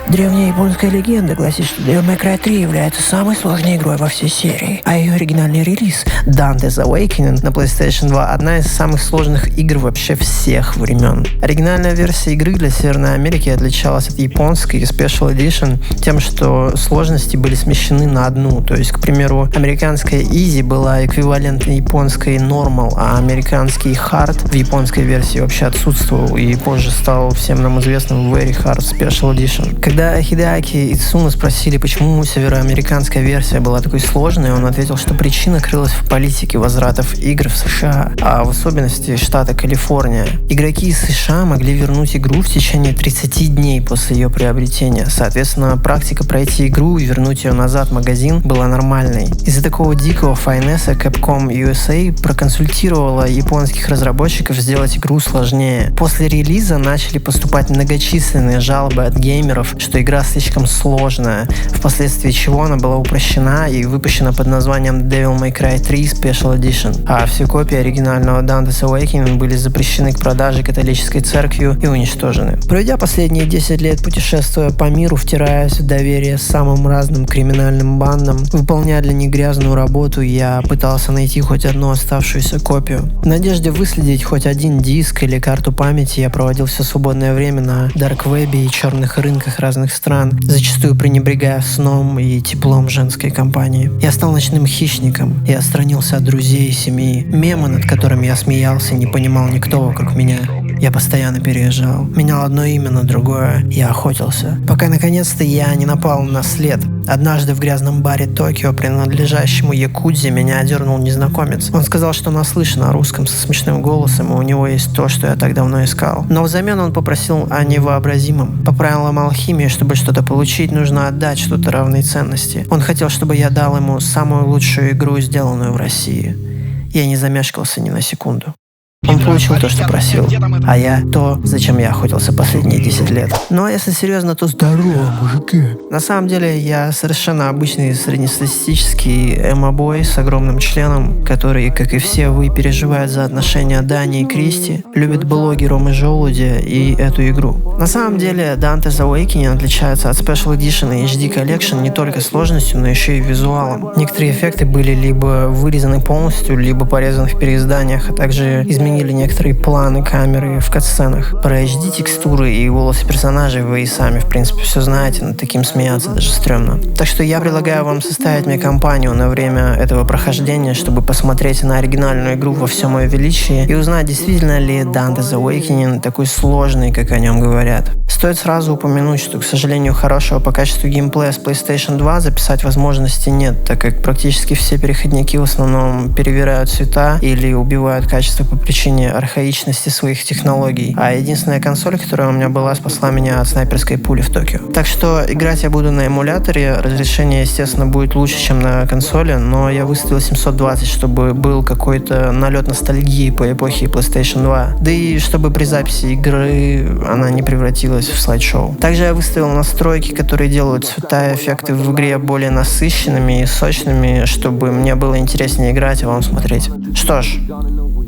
Древняя японская легенда гласит, что Devil May Cry 3 является самой сложной игрой во всей серии, а ее оригинальный релиз Dante's Awakening на PlayStation 2 одна из самых сложных игр вообще всех времен. Оригинальная версия игры для Северной Америки отличалась от японской Special Edition тем, что сложности были смещены на одну. То есть, к примеру, американская Easy была эквивалентной японской Normal, а американский Hard в японской версии вообще отсутствовал и позже стал всем нам известным Very Hard Special Edition. Когда Хидеаки Ицуна спросили, почему североамериканская версия была такой сложной, он ответил, что причина крылась в политике возвратов игр в США, а в особенности штата Калифорния. Игроки из США могли вернуть игру в течение 30 дней после ее приобретения. Соответственно, практика пройти игру и вернуть ее назад в магазин была нормальной. Из-за такого дикого файнеса Capcom USA проконсультировала японских разработчиков сделать игру сложнее. После релиза начали поступать многочисленные жалобы от геймеров, что игра слишком сложная, впоследствии чего она была упрощена и выпущена под названием Devil May Cry 3 Special Edition, а все копии оригинального Dante's Awakening были запрещены к продаже католической церковью и уничтожены. Проведя последние 10 лет путешествуя по миру, втираясь в доверие самым разным криминальным бандам, выполняя для них грязную работу, я пытался найти хоть одну оставшуюся копию. В надежде выследить хоть один диск или карту памяти я проводил все свободное время на дарквебе и черных рынках разных стран, зачастую пренебрегая сном и теплом женской компании. Я стал ночным хищником и отстранился от друзей и семьи. Мемы, над которыми я смеялся, не понимал никто вокруг меня. Я постоянно переезжал, менял одно имя на другое, я охотился. Пока наконец-то я не напал на след. Однажды в грязном баре Токио, принадлежащему якудзе, меня одернул незнакомец. Он сказал, что наслышан о русском со смешным голосом, и у него есть то, что я так давно искал. Но взамен он попросил о невообразимом. По правилам алхимии, чтобы что-то получить, нужно отдать что-то равной ценности. Он хотел, чтобы я дал ему самую лучшую игру, сделанную в России. Я не замешкался ни на секунду. Он получил то, что просил, а я то, зачем я охотился последние 10 лет. Ну а если серьезно, то здорово, мужики. На самом деле, я совершенно обычный среднестатистический эмо-бой с огромным членом, который, как и все вы, переживает за отношения Дани и Кристи, любит блоги Ромы Желудя и эту игру. На самом деле, Dante's Awakening отличается от Special Edition и HD Collection не только сложностью, но еще и визуалом. Некоторые эффекты были либо вырезаны полностью, либо порезаны в переизданиях, а также изменили некоторые планы камеры в катсценах. Про HD текстуры и волосы персонажей вы и сами, в принципе, все знаете, над таким смеяться даже стрёмно. Так что я предлагаю вам составить мне компанию на время этого прохождения, чтобы посмотреть на оригинальную игру во всем ее величии и узнать, действительно ли Dante's Awakening такой сложный, как о нем говорят. Стоит сразу упомянуть, что, к сожалению, хорошего по качеству геймплея с PlayStation 2 записать возможности нет, так как практически все переходники в основном перевирают цвета или убивают качество по причине архаичности своих технологий. А единственная консоль, которая у меня была, спасла меня от снайперской пули в Токио. Так что играть я буду на эмуляторе. Разрешение, естественно, будет лучше, чем на консоли, но я выставил 720, чтобы был какой-то налет ностальгии по эпохе PlayStation 2. Да и чтобы при записи игры она не превратилась в слайд-шоу. Также я выставил настройки, которые делают цвета и эффекты в игре более насыщенными и сочными, чтобы мне было интереснее играть, а вам смотреть. Что ж,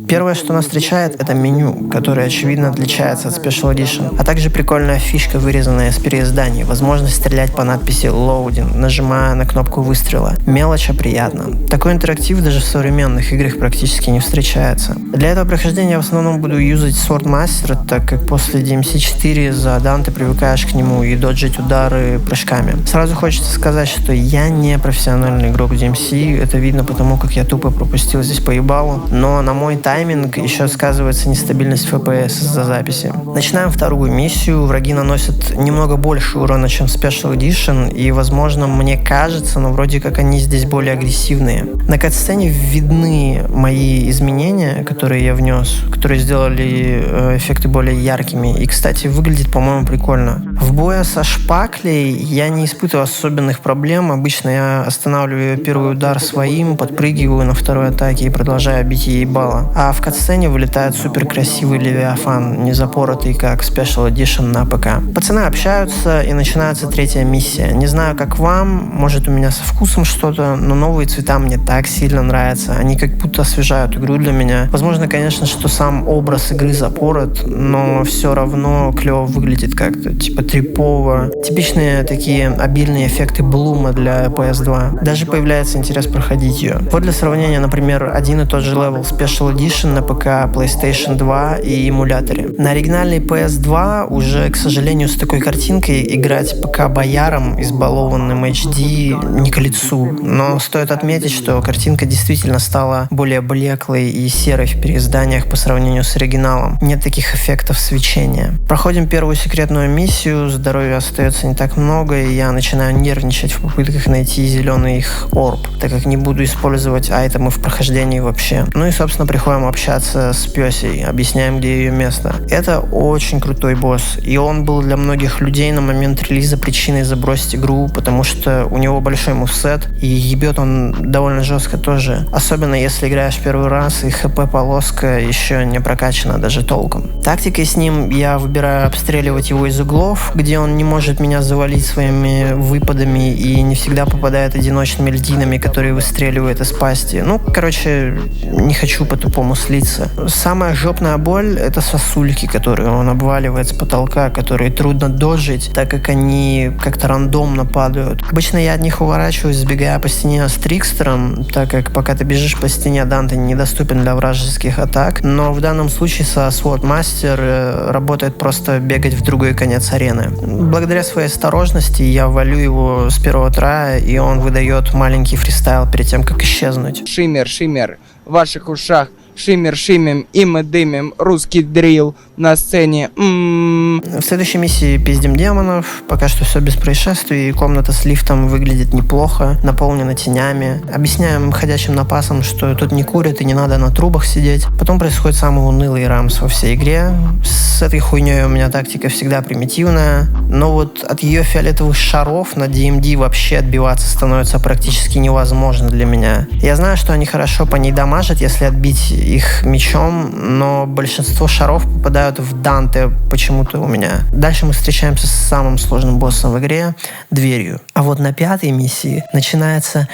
первое, что нас встречает, это меню, которое очевидно отличается от Special Edition, а также прикольная фишка, вырезанная из переизданий, возможность стрелять по надписи Loading, нажимая на кнопку выстрела. Мелочь, а приятно. Такой интерактив даже в современных играх практически не встречается. Для этого прохождения я в основном буду юзать Swordmaster, так как после DMC 4 за Данте привыкаешь к нему и доджить удары прыжками. Сразу хочется сказать, что я не профессиональный игрок в DMC, это видно потому, как я тупо пропустил здесь поебалу, но на мой тайминг еще сказывается нестабильность FPS из-за записи. Начинаем вторую миссию. Враги наносят немного больше урона, чем Special Edition, и, возможно, мне кажется, но вроде как они здесь более агрессивные. На катсцене видны мои изменения, которые я внес, которые сделали эффекты более яркими, и, кстати, выглядит, по-моему, прикольно. В бою со шпаклей я не испытываю особенных проблем. Обычно я останавливаю первый удар своим, подпрыгиваю на второй атаке и продолжаю бить ей ебало. А а в катсцене вылетает супер красивый Левиафан, не запоротый, как Special Edition на ПК. Пацаны общаются, и начинается третья миссия. Не знаю, как вам, может, у меня со вкусом что-то, но новые цвета мне так сильно нравятся. Они как будто освежают игру для меня. Возможно, конечно, что сам образ игры запорот, но все равно клево выглядит как-то, типа трипово. Типичные такие обильные эффекты Блума для PS2. Даже появляется интерес проходить ее. Вот для сравнения, например, один и тот же левел Special Edition на ПК, PlayStation 2 и эмуляторе. На оригинальной PS2 уже, к сожалению, с такой картинкой играть ПК-бояром, избалованным HD, не к лицу. Но стоит отметить, что картинка действительно стала более блеклой и серой в переизданиях по сравнению с оригиналом. Нет таких эффектов свечения. Проходим первую секретную миссию, здоровья остается не так много, и я начинаю нервничать в попытках найти зеленый их орб, так как не буду использовать айтемы в прохождении вообще. Ну и, собственно, приходим общаться с Пёсей, объясняем, где ее место. Это очень крутой босс, и он был для многих людей на момент релиза причиной забросить игру, потому что у него большой мувсет, и ебет он довольно жестко тоже. Особенно если играешь первый раз, и ХП-полоска еще не прокачана даже толком. Тактикой с ним я выбираю обстреливать его из углов, где он не может меня завалить своими выпадами и не всегда попадает одиночными льдинами, которые выстреливают из пасти. Ну, короче, не хочу по-тупому слиться. Самая жопная боль — это сосульки, которые он обваливает с потолка, которые трудно доджить, так как они как-то рандомно падают. Обычно я от них уворачиваюсь, сбегая по стене с Трикстером, так как пока ты бежишь по стене, Данте недоступен для вражеских атак, но в данном случае со Sword Master работает просто бегать в другой конец арены. Благодаря своей осторожности я валю его с первого трая, и он выдает маленький фристайл перед тем, как исчезнуть. Шиммер, шиммер, в ваших ушах. Шиммер, шиммим, и мы дымим, русский дрил на сцене. В следующей миссии пиздим демонов. Пока что все без происшествий. Комната с лифтом выглядит неплохо, наполнена тенями. Объясняем ходячим напасам, что тут не курят и не надо на трубах сидеть. Потом происходит самый унылый рамс во всей игре. С этой хуйней у меня тактика всегда примитивная. Но вот от ее фиолетовых шаров на DMD вообще отбиваться становится практически невозможно для меня. Я знаю, что они хорошо по ней дамажат, если отбить их мечом, но большинство шаров попадают в Данте почему-то у меня. Дальше мы встречаемся с самым сложным боссом в игре — дверью. А вот на пятой миссии начинается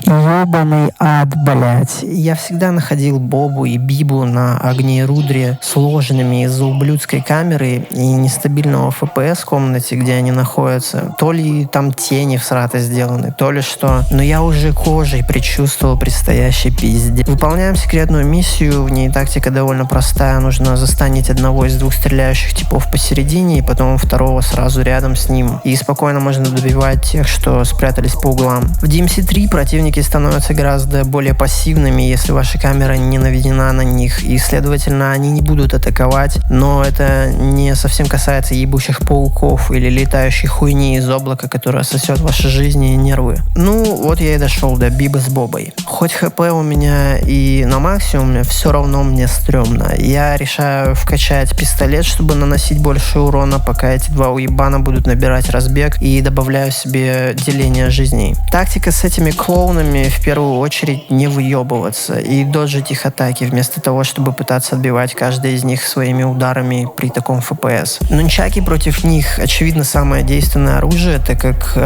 ебаный ад, блять. Я всегда находил Бобу и Бибу на огне и рудре сложными из-за ублюдской камеры и нестабильного FPS в комнате, где они находятся. То ли там тени всрато сделаны, то ли что. Но я уже кожей предчувствовал предстоящий пиздец. Выполняем секретную миссию. В ней тактика довольно простая. Нужно застанить одного из двух стреляющих типов посередине и потом второго сразу рядом с ним. И спокойно можно добивать тех, что спрятались по углам. В DMC3 противники становятся гораздо более пассивными, если ваша камера не наведена на них, и, следовательно, они не будут атаковать. Но это не совсем касается ебучих пауков или летающей хуйни из облака, которая сосет ваши жизни и нервы. Ну, вот я и дошел до Бибы с Бобой. Хоть ХП у меня и на максимуме, все равно мне стрёмно. Я решаю вкачать пистолет, чтобы наносить больше урона, пока эти два уебана будут набирать разбег, и добавляю себе деление жизней. Тактика с этими клоунами в первую очередь не выебываться и доджить их атаки, вместо того, чтобы пытаться отбивать каждый из них своими ударами при таком FPS. Нунчаки против них, очевидно, самое действенное оружие, так как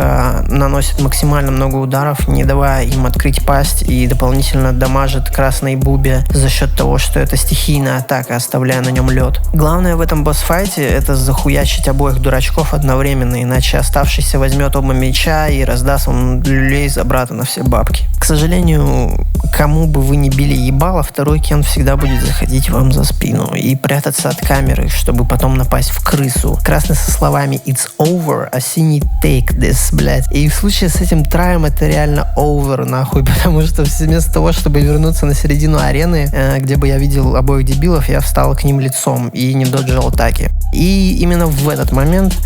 наносит максимально много ударов, не давая им открыть пасть, и дополнительно дамажит красной Бубе за счет того, что это стихийная атака, оставляя на нем лед. Главное в этом босс-файте — это захуячить обоих дурачков одновременно, иначе оставшийся возьмет оба меча и раздаст вам люлей за брата на все бабки. К сожалению, кому бы вы ни били ебало, второй Кен всегда будет заходить вам за спину и прятаться от камеры, чтобы потом напасть в крысу. Красный со словами «It's over», а синий «Take this», блять. И в случае с этим траем это реально over, нахуй, потому что вместо того, чтобы вернуться на середину арены, где бы я видел обоих дебилов, я встал к ним лицом и не доджил атаки. И именно в этот момент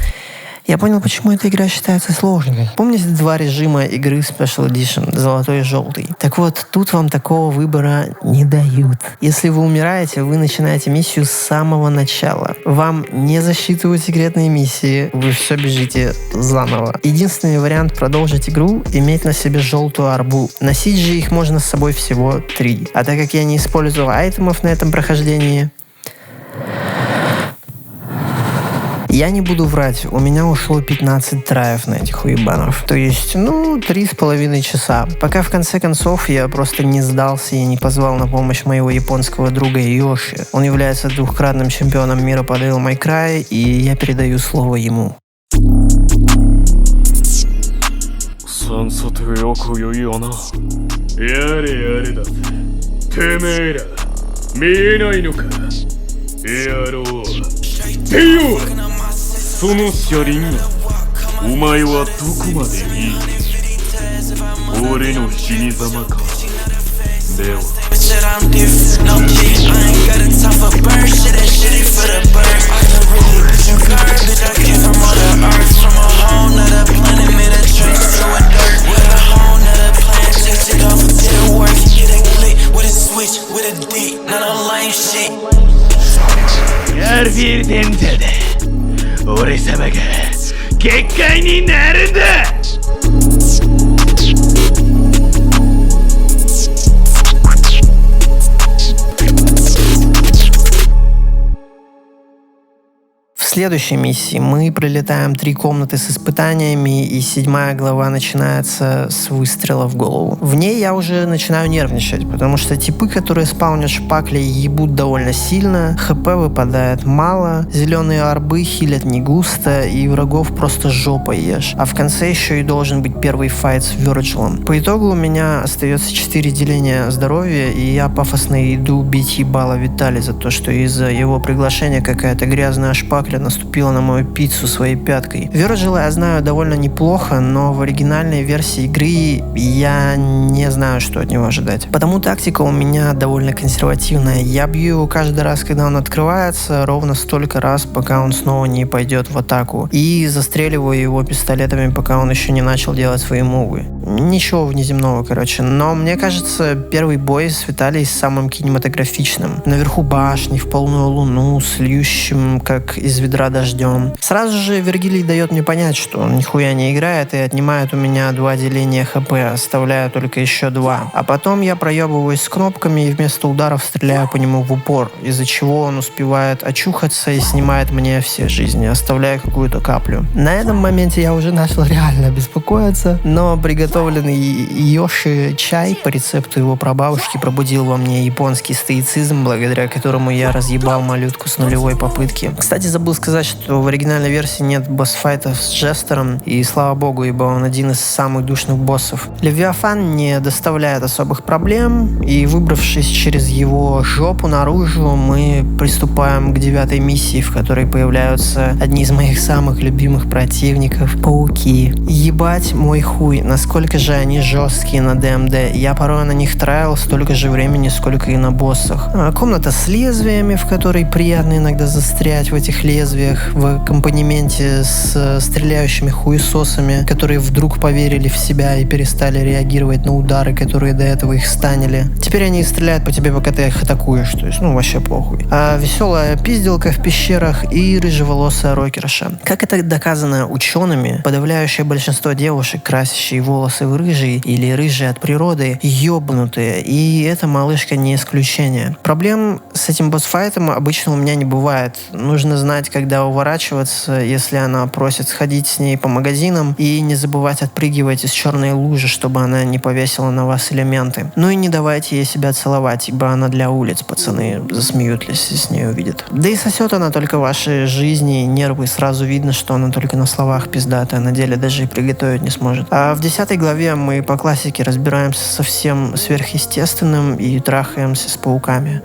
Я понял, почему эта игра считается сложной. Помните два режима игры Special Edition, золотой и желтый? Так вот, тут вам такого выбора не дают. Если вы умираете, вы начинаете миссию с самого начала. Вам не засчитывают секретные миссии, вы все бежите заново. Единственный вариант продолжить игру — иметь на себе желтую арбу. Носить же их можно с собой всего 3. А так как я не использовал айтемов на этом прохождении, я не буду врать, у меня ушло 15 траев на этих уебанов. То есть, 3,5 часа. Пока в конце концов я просто не сдался и не позвал на помощь моего японского друга Йоши. Он является двухкратным чемпионом мира по Devil May Cry, и я передаю слово ему. さっさとよく言うよな。やれやれだ。てめえら見えないのか。やろう。てよ。その車輪お前はどこまでいい。俺の死に様か。では。やるフィールデンターだ。俺様が結界になるんだ。В следующей миссии мы пролетаем 3 комнаты с испытаниями, и 7 глава начинается с выстрела в голову. В ней я уже начинаю нервничать, потому что типы, которые спаунят шпакли, ебут довольно сильно, хп выпадает мало, зеленые орбы хилят не густо, и врагов просто жопой ешь. А в конце еще и должен быть первый файт с Вирджилом. По итогу у меня остается 4 деления здоровья, и я пафосно иду бить ебало Витали за то, что из-за его приглашения какая-то грязная шпакля наступила на мою пиццу своей пяткой. Вирджила я знаю довольно неплохо, но в оригинальной версии игры я не знаю, что от него ожидать. Потому тактика у меня довольно консервативная. Я бью его каждый раз, когда он открывается, ровно столько раз, пока он снова не пойдет в атаку. И застреливаю его пистолетами, пока он еще не начал делать свои мувы. Ничего внеземного, короче. Но мне кажется, первый бой с Виталией самым кинематографичным. Наверху башни, в полную луну, с льющим, как из ведра, дождем. Сразу же Вергилий дает мне понять, что он нихуя не играет и отнимает у меня 2 деления хп, оставляя только еще 2. А потом я проебываюсь с кнопками и вместо ударов стреляю по нему в упор, из-за чего он успевает очухаться и снимает мне все жизни, оставляя какую-то каплю. На этом моменте я уже начал реально беспокоиться, но приготовленный Йоши чай по рецепту его прабабушки пробудил во мне японский стоицизм, благодаря которому я разъебал малютку с нулевой попытки. Кстати, забыл сказать, что в оригинальной версии нет босс-файтов с Джестером, и слава богу, ибо он один из самых душных боссов. Левиафан не доставляет особых проблем, и выбравшись через его жопу наружу, мы приступаем к 9 миссии, в которой появляются одни из моих самых любимых противников — пауки. Ебать мой хуй, насколько же они жесткие на ДМД. Я порой на них тратил столько же времени, сколько и на боссах. Комната с лезвиями, в которой приятно иногда застрять в этих лезвиях, в аккомпанементе с стреляющими хуесосами, которые вдруг поверили в себя и перестали реагировать на удары, которые до этого их станили. Теперь они стреляют по тебе, пока ты их атакуешь, то есть, вообще похуй. А веселая пизделка в пещерах и рыжеволосая рокерша. Как это доказано учеными, подавляющее большинство девушек, красящие волосы в рыжий или рыжие от природы, ёбнутые, и эта малышка не исключение. Проблем с этим босс-файтом обычно у меня не бывает. Нужно знать, когда уворачиваться, если она просит сходить с ней по магазинам, и не забывать отпрыгивать из черной лужи, чтобы она не повесила на вас элементы. Ну и не давайте ей себя целовать, ибо она для улиц, пацаны засмеют, если с ней увидят. Да и сосет она только ваши жизни и нервы, сразу видно, что она только на словах пиздатая, на деле даже и приготовить не сможет. А в 10 главе мы по классике разбираемся со всем сверхъестественным и трахаемся с пауками.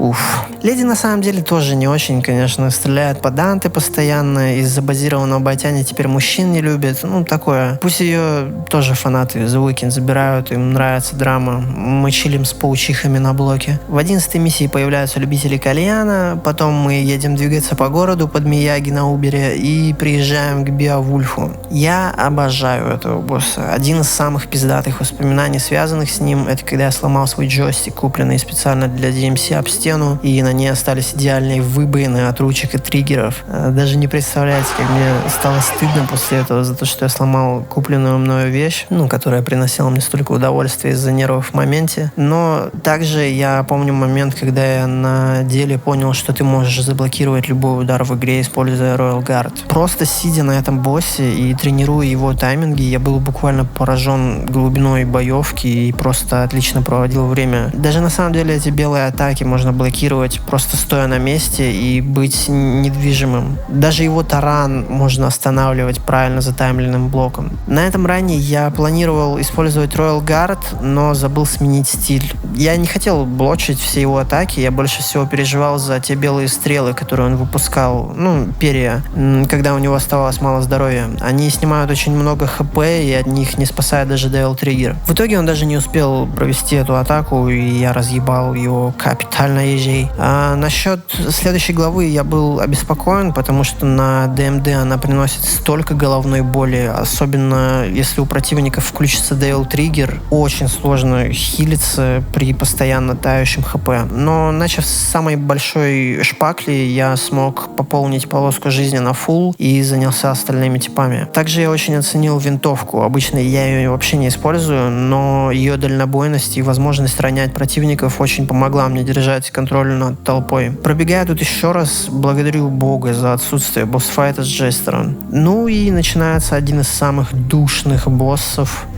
Уф. Леди на самом деле тоже не очень, конечно, стреляет по Данте постоянно. Из-за базированного Байтяни теперь мужчин не любит. Ну, такое. Пусть ее тоже фанаты The Weeknd забирают, им нравится драма. Мы чилим с паучихами на блоке. В 11-й миссии появляются любители кальяна, потом мы едем двигаться по городу под Мияги на Убере и приезжаем к Беовульфу. Я обожаю этого босса. Один из самых пиздатых воспоминаний, связанных с ним, это когда я сломал свой джойстик, купленный специально для DMC, об стену, и на ней остались идеальные выбоины от ручек и триггеров. Даже не представляете, как мне стало стыдно после этого за то, что я сломал купленную мною вещь, которая приносила мне столько удовольствия из-за нервов в моменте. Но также я помню момент, когда я на деле понял, что ты можешь заблокировать любой удар в игре, используя Royal Guard. Просто сидя на этом боссе и тренируя его тайминги, я был буквально поражен глубиной боевки и просто отлично проводил время. Даже на самом деле эти белые атаки можно блокировать, просто стоя на месте и быть недвижимым. Даже его таран можно останавливать правильно затаймленным блоком. На этом ране я планировал использовать Royal Guard, но забыл сменить стиль. Я не хотел блочить все его атаки, я больше всего переживал за те белые стрелы, которые он выпускал, перья, когда у него оставалось мало здоровья. Они снимают очень много хп, и от них не спасает даже Devil Trigger. В итоге он даже не успел провести эту атаку, и я разъебал его капитально ежей. А насчет следующей главы я был обеспокоен, потому что на ДМД она приносит столько головной боли, особенно если у противников включится Devil Trigger. Очень сложно хилиться при постоянно тающем хп. Но начав с самой большой шпакли, я смог пополнить полоску жизни на фулл и занялся остальными типами. Также я очень оценил винтовку. Обычно я ее вообще не использую, но ее дальнобойность и возможность ронять противников очень помогла мне держать контроль над толпой. Пробегая тут еще раз, благодарю Бога за отсутствие босс-файта с Джестером. Ну и начинается один из самых душных боссов —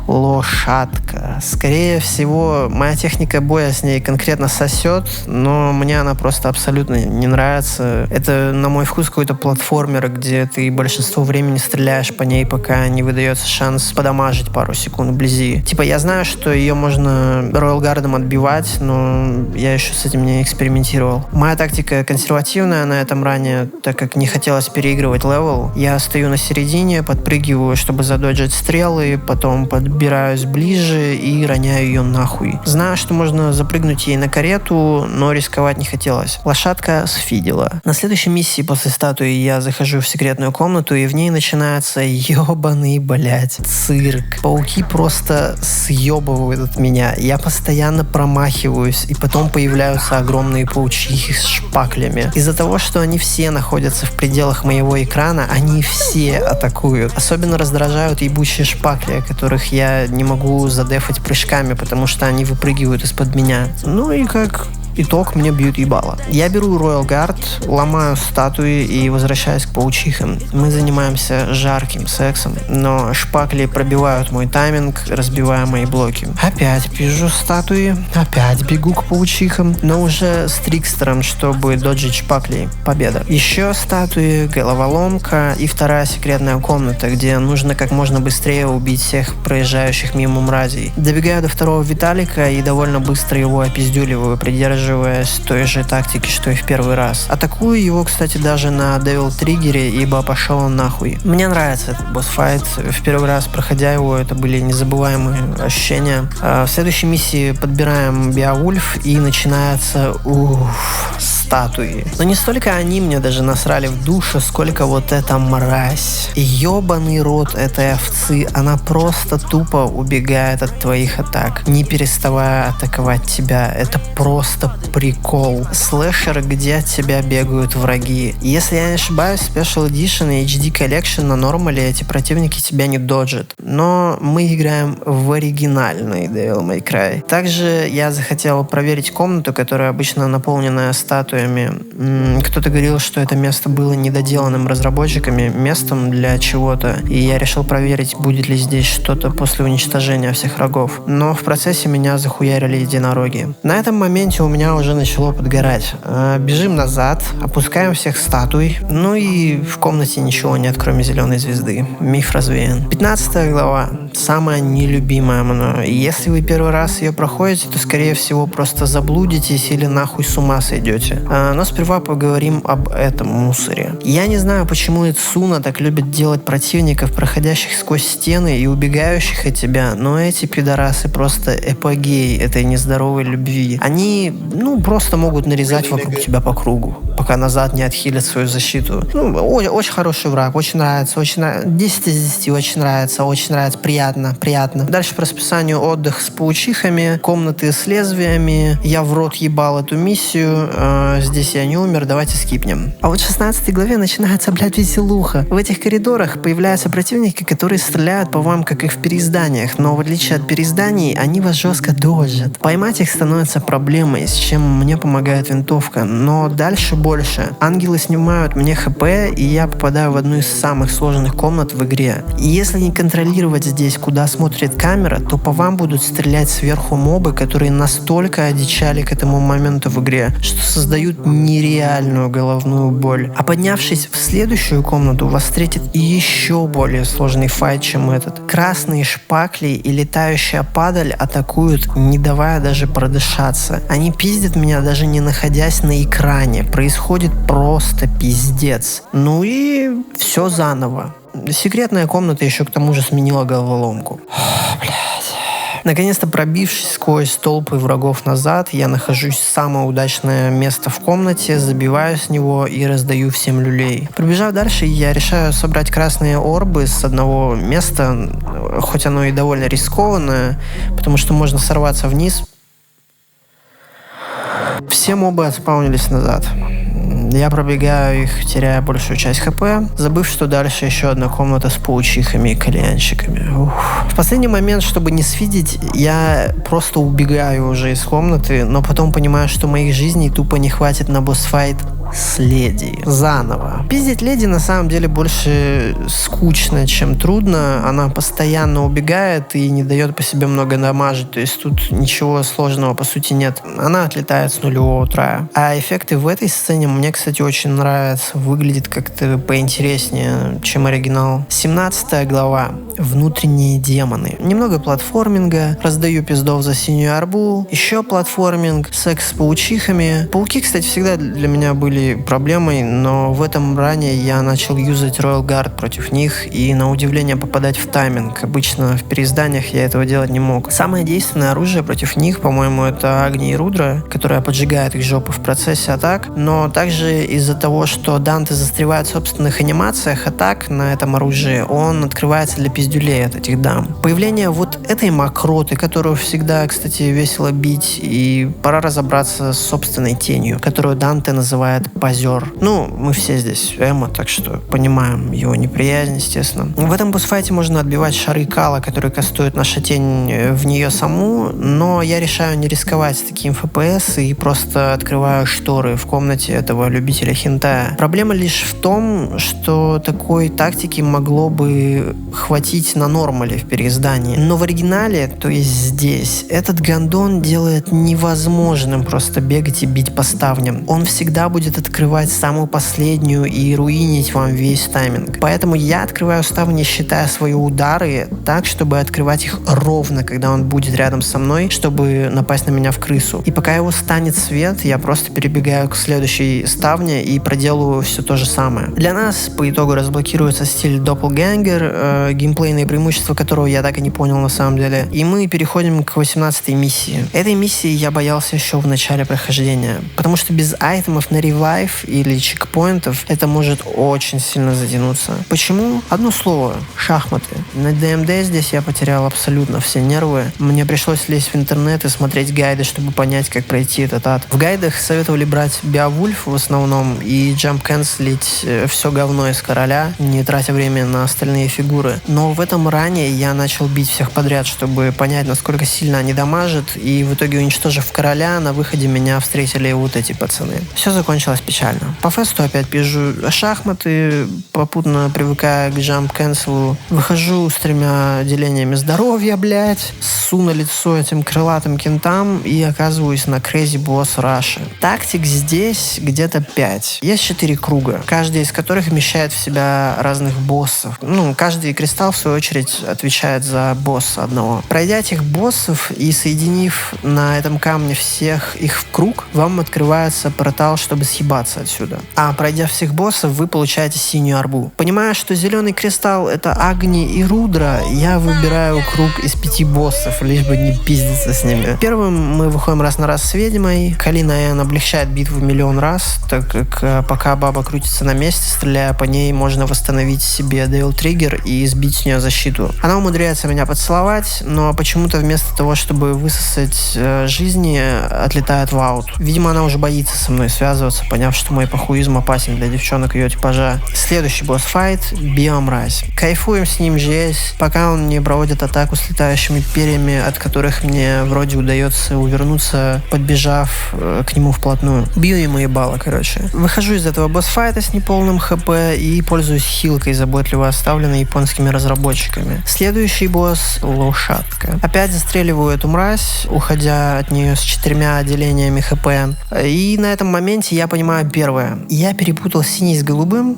лошадка. Скорее всего, моя техника боя с ней конкретно сосет, но мне она просто абсолютно не нравится. Это, на мой вкус, какой-то платформер, где ты большинство времени стреляешь по ней, пока не выдается шанс подамажить пару секунд вблизи. Типа, я знаю, что ее можно Royal Guard'ом отбивать, но я еще с этим не экспериментировал. Моя тактика консервативная на этом ране, так как не хотелось переигрывать левел. Я стою на середине, подпрыгиваю, чтобы задоджить стрелы, потом подбираюсь ближе и роняю ее нахуй. Знаю, что можно запрыгнуть ей на карету, но рисковать не хотелось. Лошадка сфидела. На следующей миссии после статуи я захожу в секретную комнату, и в ней начинается ебаный, цирк. Пауки просто съебывают от меня. Я постоянно промахиваюсь, и потом появляются огромные паучихи с шпаклями. Из-за того, что они все находятся в пределах моего экрана, они все атакуют. Особенно раздражают ебучие шпакли, которых я не могу задефать прыжками, потому что они выпрыгивают из-под меня. Ну и как итог, мне бьют ебало. Я беру Royal Guard, ломаю статуи и возвращаюсь к паучихам. Мы занимаемся жарким сексом, но шпакли пробивают мой тайминг, разбивая мои блоки. Опять вижу статуи, опять бегу к паучихам, но уже с трикстером, чтобы доджить шпакли. Победа. Еще статуи, головоломка и вторая секретная комната, где нужно как можно быстрее убить всех проезжающих мимо мразей. Добегаю до второго Виталика и довольно быстро его опиздюливаю, придерживаясь той же тактики, что и в первый раз. Атакую его, кстати, даже на Devil Trigger, ибо пошел он нахуй. Мне нравится этот босс-файт. В первый раз, проходя его, это были незабываемые ощущения. В следующей миссии подбираем Беовульф, и начинается статуи. Но не столько они мне даже насрали в душу, сколько вот эта мразь. Ёбаный рот этой овцы. Она просто тупо убегает от твоих атак, не переставая атаковать тебя. Это просто прикол. Слэшер, где от тебя бегают враги. Если я не ошибаюсь, Special Edition и HD Collection на нормале эти противники тебя не доджат. Но мы играем в оригинальный Devil May Cry. Также я захотел проверить комнату, которая обычно наполненная статуями. Кто-то говорил, что это место было недоделанным разработчиками местом для чего-то. И я решил проверить, будет ли здесь что-то после уничтожения всех врагов. Но в процессе меня захуярили единороги. На этом моменте у меня уже начало подгорать. Бежим назад, опускаем всех статуй, ну и в комнате ничего нет, кроме зеленой звезды. Миф развеян. 15 глава. Самая нелюбимая мною. И если вы первый раз ее проходите, то скорее всего просто заблудитесь или нахуй с ума сойдете. Но сперва поговорим об этом мусоре. Я не знаю, почему Эцуна так любит делать противников, проходящих сквозь стены и убегающих от тебя, но эти пидорасы просто эпогей этой нездоровой любви. Они, просто могут нарезать вокруг тебя по кругу, пока назад не отхилят свою защиту. Очень хороший враг, очень нравится, 10 из 10, очень нравится, приятно. Дальше по расписанию отдых с паучихами, комнаты с лезвиями. Я в рот ебал эту миссию, здесь я не умер, давайте скипнем. А вот в 16 главе начинается, веселуха. В этих коридорах появляются противники, которые стреляют по вам, как и в переизданиях, но в отличие от переизданий, они вас жестко дожат. Поймать их становится проблемой, с чем мне помогает винтовка, но дальше больше. Ангелы снимают мне хп, и я попадаю в одну из самых сложных комнат в игре. И если не контролировать здесь, куда смотрит камера, то по вам будут стрелять сверху мобы, которые настолько одичали к этому моменту в игре, что создают нереальную головную боль. А поднявшись в следующую комнату, вас встретит еще более сложный файт, чем этот. Красные шпакли и летающая падаль атакуют, не давая даже продышаться. Они пиздят меня, даже не находясь на экране. Происходит просто пиздец. Ну и все заново. Секретная комната еще к тому же сменила головоломку. Блядь. Наконец-то пробившись сквозь толпы врагов назад, я нахожусь в самое удачное место в комнате, забиваю с него и раздаю всем люлей. Пробежав дальше, я решаю собрать красные орбы с одного места, хоть оно и довольно рискованное, потому что можно сорваться вниз. Все мобы отспаунились назад. Я пробегаю их, теряя большую часть хп, забыв, что дальше еще одна комната с паучихами и кальянщиками. В последний момент, чтобы не свидеть, я просто убегаю уже из комнаты, но потом понимаю, что моих жизней тупо не хватит на босс-файт с леди. Заново. Пиздить леди на самом деле больше скучно, чем трудно. Она постоянно убегает и не дает по себе много дамажить. То есть тут ничего сложного по сути нет. Она отлетает с нулевого трая. А эффекты в этой сцене мне, кстати, очень нравятся. Выглядит как-то поинтереснее, чем оригинал. 17 глава. Внутренние демоны. Немного платформинга. Раздаю пиздов за синюю арбу. Еще платформинг. Секс с паучихами. Пауки, кстати, всегда для меня были проблемой, но в этом ране я начал юзать Royal Guard против них и, на удивление, попадать в тайминг. Обычно в переизданиях я этого делать не мог. Самое действенное оружие против них, по-моему, это Агни и Рудра, которая поджигает их жопы в процессе атак, но также из-за того, что Данте застревает в собственных анимациях атак на этом оружии, он открывается для пиздюлей от этих дам. Появление вот этой мокроты, которую всегда, кстати, весело бить, и пора разобраться с собственной тенью, которую Данте называет позер. Мы все здесь эмо, так что понимаем его неприязнь, естественно. В этом босс-файте можно отбивать шары кала, которые кастует наша тень в нее саму, но я решаю не рисковать с таким FPS и просто открываю шторы в комнате этого любителя хентая. Проблема лишь в том, что такой тактики могло бы хватить на нормале в переиздании. Но в оригинале, то есть здесь, этот гандон делает невозможным просто бегать и бить по ставням. Он всегда будет открывать самую последнюю и руинить вам весь тайминг. Поэтому я открываю ставни, считая свои удары так, чтобы открывать их ровно, когда он будет рядом со мной, чтобы напасть на меня в крысу. И пока его станет свет, я просто перебегаю к следующей ставне и проделываю все то же самое. Для нас по итогу разблокируется стиль Doppelganger, геймплейные преимущества которого я так и не понял на самом деле. И мы переходим к 18-й миссии. Этой миссии я боялся еще в начале прохождения, потому что без айтемов на ревайв или чекпоинтов это может очень сильно затянуться. Почему? Одно слово. Шахматы. На ДМД здесь я потерял абсолютно все нервы. Мне пришлось лезть в интернет и смотреть гайды, чтобы понять, как пройти этот ад. В гайдах советовали брать Беовульф в основном и джамп-канцелить все говно из короля, не тратя время на остальные фигуры. Но в этом ране я начал бить всех подряд, чтобы понять, насколько сильно они дамажат, и в итоге, уничтожив короля, на выходе меня встретили вот эти пацаны. Все закончилось кончилось печально. По фесту опять пижу шахматы, попутно привыкая к Jump Cancel. Выхожу с 3 делениями здоровья, блядь. Ссу на лицо этим крылатым кентам и оказываюсь на Crazy Boss Rush. Тактик здесь где-то 5. Есть 4 круга, каждый из которых вмещает в себя разных боссов. Каждый кристалл, в свою очередь, отвечает за босса одного. Пройдя этих боссов и соединив на этом камне всех их в круг, вам открывается портал, чтобы съебаться отсюда. А пройдя всех боссов, вы получаете синюю арбу. Понимая, что зеленый кристалл — это Агни и Рудра, я выбираю круг из 5 боссов, лишь бы не пиздиться с ними. Первым мы выходим раз на раз с ведьмой. Калина Эн облегчает битву миллион раз, так как пока баба крутится на месте, стреляя по ней, можно восстановить себе Devil Trigger и сбить с нее защиту. Она умудряется меня поцеловать, но почему-то вместо того, чтобы высосать жизни, отлетает в аут. Видимо, она уже боится со мной связываться, поняв, что мой похуизм опасен для девчонок ее типажа. Следующий босс-файт — Биомразь. Кайфуем с ним здесь, пока он не проводит атаку с летающими перьями, от которых мне вроде удается увернуться, подбежав к нему вплотную. Бью ему ебало, короче. Выхожу из этого босс-файта с неполным хп и пользуюсь хилкой, заботливо оставленной японскими разработчиками. Следующий босс — Лошадка. Опять застреливаю эту мразь, уходя от нее с 4 делениями хп. И на этом моменте я понимаю первое. Я перепутал синий с голубым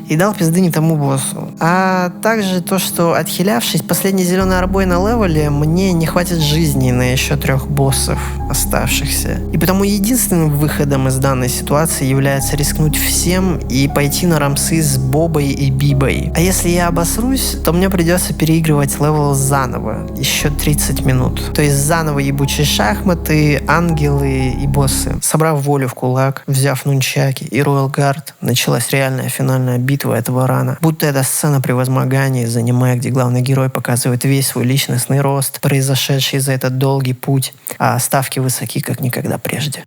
и дал пизды не тому боссу. А также то, что, отхилявшись последней зеленой арбой на левеле, мне не хватит жизни на еще 3 боссов оставшихся. И потому единственным выходом из данной ситуации является рискнуть всем и пойти на рамсы с Бобой и Бибой. А если я обосрусь, то мне придется переигрывать левел заново, еще 30 минут. То есть заново ебучие шахматы, ангелы и боссы. Собрав волю в кулак, взяв нунчаки и Royal Guard, началась реальная финальная битва этого рана. Будто это сцена превозмогания, занимая, где главный герой показывает весь свой личностный рост, произошедший за этот долгий путь, а ставки высоки, как никогда прежде.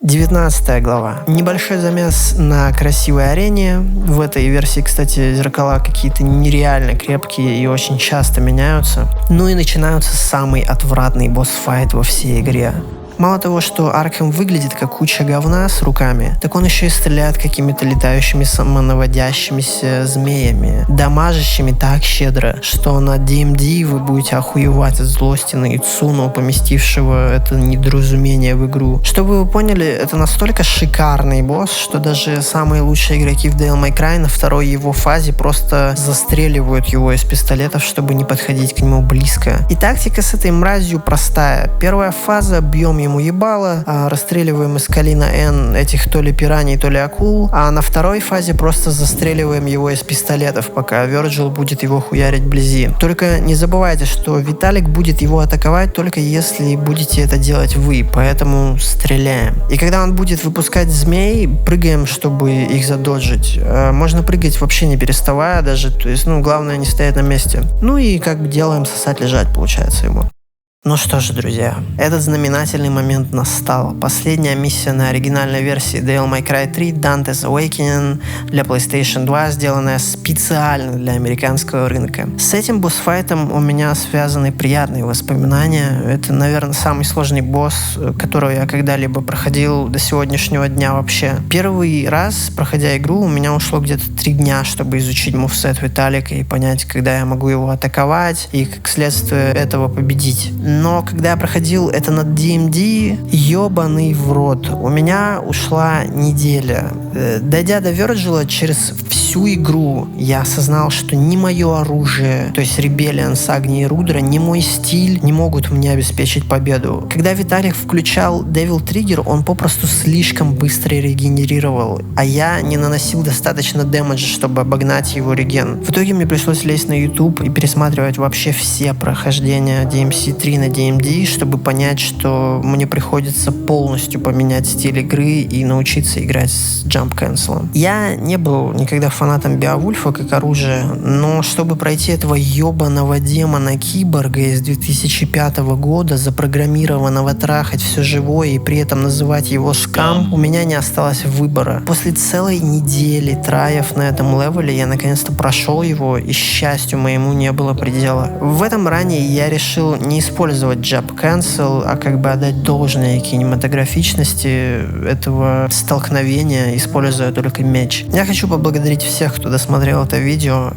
19 глава. Небольшой замес на красивой арене. В этой версии, кстати, зеркала какие-то нереально крепкие и очень часто меняются. Ну и начинается самый отвратный босс-файт во всей игре. Мало того, что Аркхем выглядит как куча говна с руками, так он еще и стреляет какими-то летающими самонаводящимися змеями, дамажащими так щедро, что на DMD вы будете охуевать от злости на Ицуну, поместившего это недоразумение в игру. Чтобы вы поняли, это настолько шикарный босс, что даже самые лучшие игроки в Devil May Cry на второй его фазе просто застреливают его из пистолетов, чтобы не подходить к нему близко. И тактика с этой мразью простая. Первая фаза — бьем ему ебало, расстреливаем из Калина Н этих то ли пираний, то ли акул, а на второй фазе просто застреливаем его из пистолетов, пока Верджил будет его хуярить вблизи. Только не забывайте, что Виталик будет его атаковать только если будете это делать вы, поэтому стреляем. И когда он будет выпускать змей, прыгаем, чтобы их задоджить. Можно прыгать вообще не переставая даже, то есть, главное не стоять на месте. Ну и как бы делаем сосать лежать, получается ему. Ну что же, друзья, этот знаменательный момент настал. Последняя миссия на оригинальной версии Devil May Cry 3 Dante's Awakening для PlayStation 2, сделанная специально для американского рынка. С этим босс-файтом у меня связаны приятные воспоминания. Это, наверное, самый сложный босс, которого я когда-либо проходил до сегодняшнего дня вообще. Первый раз, проходя игру, у меня ушло где-то 3 дня, чтобы изучить мувсет Виталика и понять, когда я могу его атаковать и, как следствие этого, победить. Но когда я проходил это на DMD, ебаный в рот, у меня ушла неделя. Дойдя до Верджила, через всю игру я осознал, что ни мое оружие, то есть Rebellion с Агни и Рудра, ни мой стиль не могут мне обеспечить победу. Когда Виталик включал Devil Trigger, он попросту слишком быстро регенерировал, а я не наносил достаточно дэмэджа, чтобы обогнать его реген. В итоге мне пришлось лезть на YouTube и пересматривать вообще все прохождения DMC3 на DMD, чтобы понять, что мне приходится полностью поменять стиль игры и научиться играть с Jump Cancel. Я не был никогда фанатом Беовульфа как оружия, но чтобы пройти этого ебаного демона-киборга из 2005 года, запрограммированного трахать все живое и при этом называть его скам, у меня не осталось выбора. После целой недели траев на этом левеле я наконец-то прошел его, и счастью моему не было предела. В этом ране я решил не использовать использовать jump cancel, а как бы отдать должное кинематографичности этого столкновения, используя только меч. Я хочу поблагодарить всех, кто досмотрел это видео.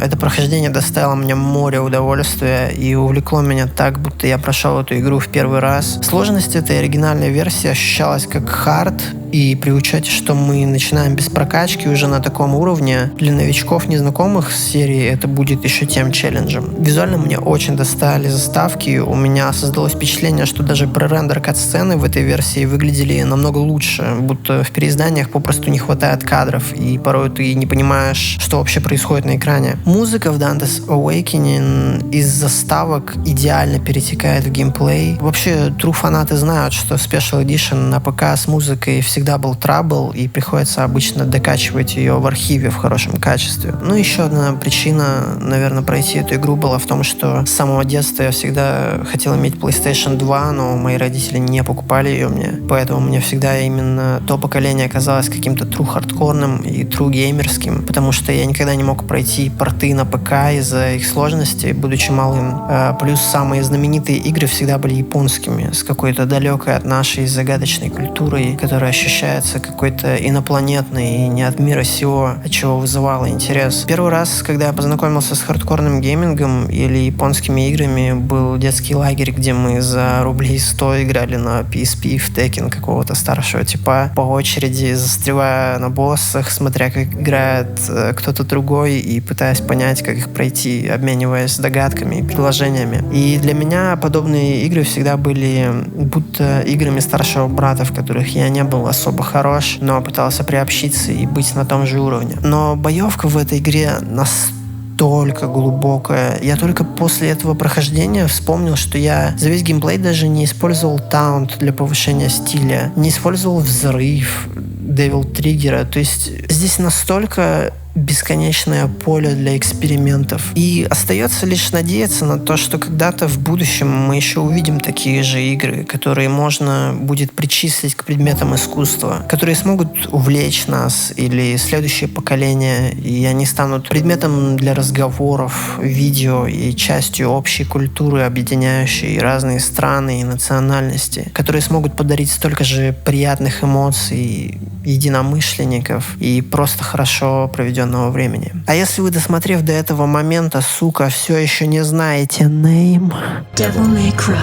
Это прохождение доставило мне море удовольствия и увлекло меня так, будто я прошел эту игру в первый раз. Сложность этой оригинальной версии ощущалась как хард, и при учете, что мы начинаем без прокачки уже на таком уровне, для новичков, незнакомых с серией, это будет еще тем челленджем. Визуально мне очень достали заставки, у меня создалось впечатление, что даже пререндер кат-сцены в этой версии выглядели намного лучше, будто в переизданиях попросту не хватает кадров, и порой ты не понимаешь, что вообще происходит на экране. Музыка в Dante's Awakening из заставок идеально перетекает в геймплей. Вообще, true фанаты знают, что Special Edition на ПК с музыкой всегда был трабл, и приходится обычно докачивать ее в архиве в хорошем качестве. Ну, еще одна причина, наверное, пройти эту игру была в том, что с самого детства я всегда хотел иметь PlayStation 2, но мои родители не покупали ее мне, поэтому мне всегда именно то поколение казалось каким-то true хардкорным и true геймерским, потому что я никогда не мог пройти порты на ПК из-за их сложностей, будучи малым. Плюс самые знаменитые игры всегда были японскими, с какой-то далекой от нашей загадочной культурой, которая ощущается какой-то инопланетной и не от мира сего, от чего вызывало интерес. Первый раз, когда я познакомился с хардкорным геймингом или японскими играми, был детский лагерь, где мы за рублей 100 играли на PSP в Tekken какого-то старшего типа, по очереди застревая на боссах, смотря как играет кто-то другой и пытаясь понять, как их пройти, обмениваясь догадками и предложениями. И для меня подобные игры всегда были будто играми старшего брата, в которых я не был особо хорош, но пытался приобщиться и быть на том же уровне. Но боевка в этой игре настолько глубокая. Я только после этого прохождения вспомнил, что я за весь геймплей даже не использовал таунт для повышения стиля, не использовал взрыв, Devil Trigger. То есть здесь настолько бесконечное поле для экспериментов. И остается лишь надеяться на то, что когда-то в будущем мы еще увидим такие же игры, которые можно будет причислить к предметам искусства, которые смогут увлечь нас или следующее поколение, и они станут предметом для разговоров, видео и частью общей культуры, объединяющей разные страны и национальности, которые смогут подарить столько же приятных эмоций, единомышленников и просто хорошо проведенного времени. А если вы, досмотрев до этого момента, сука, все еще не знаете name, Devil May Cry.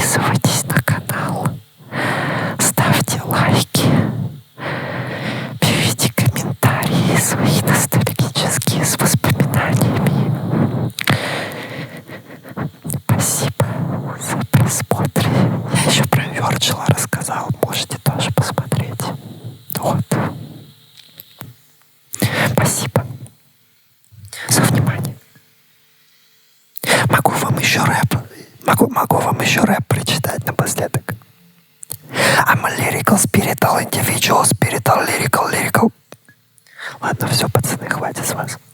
подписывайтесь на канал, ставьте лайки, пишите комментарии свои ностальгические с воспоминаниями. Спасибо за просмотр. Я еще про Вёрджила рассказал, можете тоже посмотреть. Вот. Спасибо за внимание. Могу вам еще рэп прочитать напоследок. I'm a lyrical, spiritual individual, spiritual, lyrical. Ладно, все, пацаны, хватит с вас.